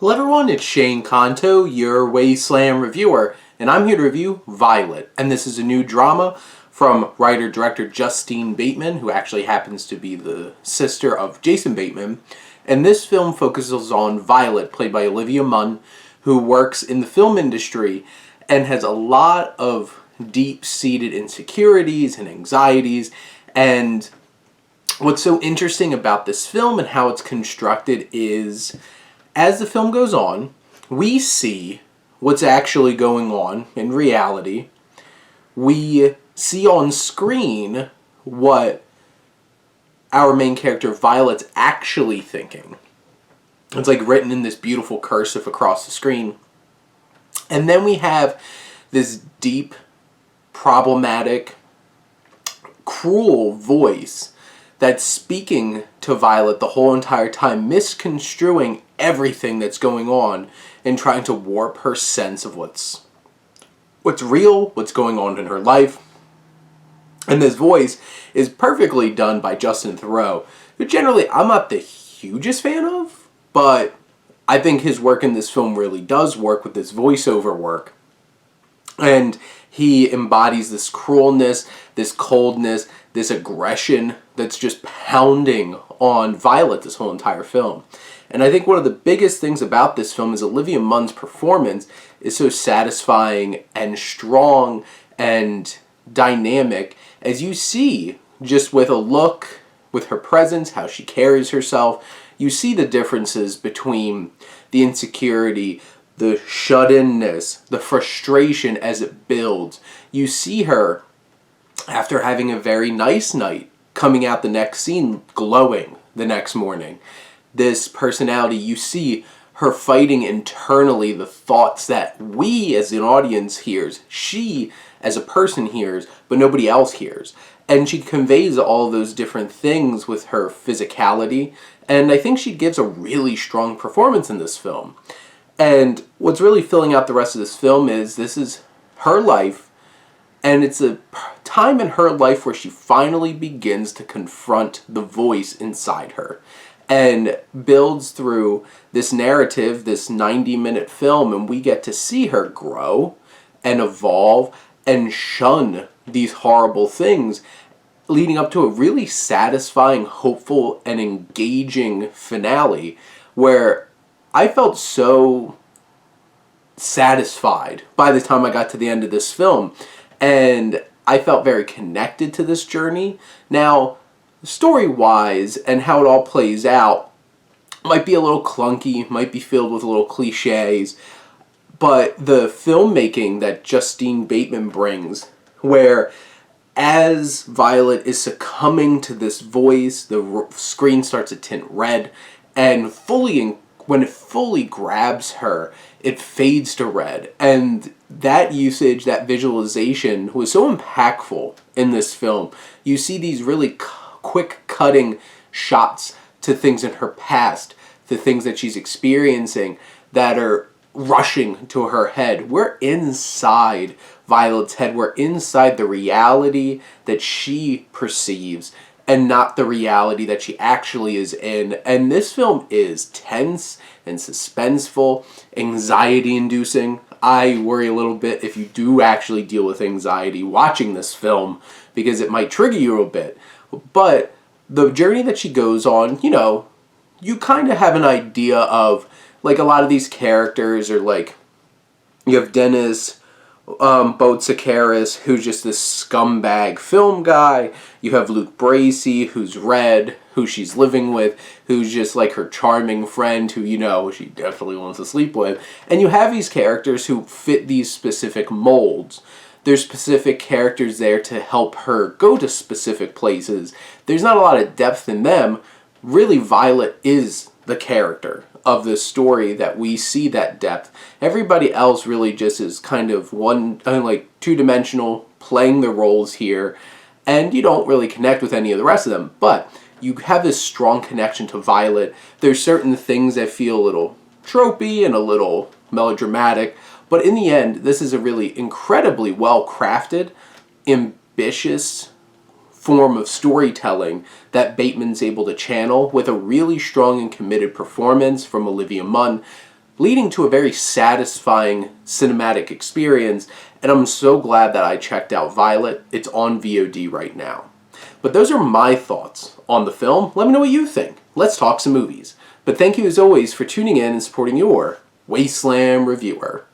Hello everyone, it's Shane Kanto, your Wasteland reviewer, and I'm here to review Violet. And this is a new drama from writer-director Justine Bateman, who actually happens to be the sister of Jason Bateman. And this film focuses on Violet, played by Olivia Munn, who works in the film industry and has a lot of deep-seated insecurities and anxieties. And what's so interesting about this film and how it's constructed is, as the film goes on, we see what's actually going on in reality. We see on screen what our main character Violet's actually thinking. It's like written in this beautiful cursive across the screen. And then we have this deep, problematic, cruel voice that's speaking to Violet the whole entire time, misconstruing everything that's going on and trying to warp her sense of what's real, what's going on in her life. And this voice is perfectly done by Justine Theroux, who generally I'm not the hugest fan of, but I think his work in this film really does work with this voiceover work. And he embodies this cruelness, this coldness, this aggression that's just pounding on Violet this whole entire film. And I think one of the biggest things about this film is Olivia Munn's performance is so satisfying and strong and dynamic, as you see just with a look, with her presence, how she carries herself. You see the differences between the insecurity, the shut-inness, the frustration as it builds. You see her, after having a very nice night, coming out the next scene glowing the next morning. This personality, you see her fighting internally the thoughts that we as an audience hears, she as a person hears, but nobody else hears. And she conveys all of those different things with her physicality, and I think she gives a really strong performance in this film. And what's really filling out the rest of this film is this is her life, and it's a time in her life where she finally begins to confront the voice inside her and builds through this narrative, this 90-minute film, and we get to see her grow and evolve and shun these horrible things, leading up to a really satisfying, hopeful, and engaging finale where I felt so satisfied by the time I got to the end of this film, and I felt very connected to this journey. Now, story-wise and how it all plays out might be a little clunky, might be filled with little cliches, but the filmmaking that Justine Bateman brings, where as Violet is succumbing to this voice, the screen starts to tint red, and when it fully grabs her, it fades to red. And that usage, that visualization was so impactful in this film. You see these really quick cutting shots to things in her past, to things that she's experiencing that are rushing to her head. We're inside Violet's head. We're inside the reality that she perceives and not the reality that she actually is in. And this film is tense and suspenseful, anxiety-inducing. I worry a little bit if you do actually deal with anxiety watching this film, because it might trigger you a bit. But the journey that she goes on, you kind of have an idea of, like, a lot of these characters are like, you have Dennis Botsacaris, who's just this scumbag film guy. You have Luke Bracey, who's Red, who she's living with, who's just like her charming friend who, she definitely wants to sleep with. And you have these characters who fit these specific molds. There's specific characters there to help her go to specific places. There's not a lot of depth in them. Really, Violet is the character of this story that we see that depth. Everybody else really just is kind of two-dimensional, playing their roles here, and you don't really connect with any of the rest of them. But you have this strong connection to Violet. There's certain things that feel a little tropey and a little melodramatic, but in the end, this is a really incredibly well-crafted, ambitious form of storytelling that Bateman's able to channel with a really strong and committed performance from Olivia Munn. leading to a very satisfying cinematic experience, and I'm so glad that I checked out Violet. It's on VOD right now. But those are my thoughts on the film. Let me know what you think. Let's talk some movies. But thank you as always for tuning in and supporting your Wasteland reviewer.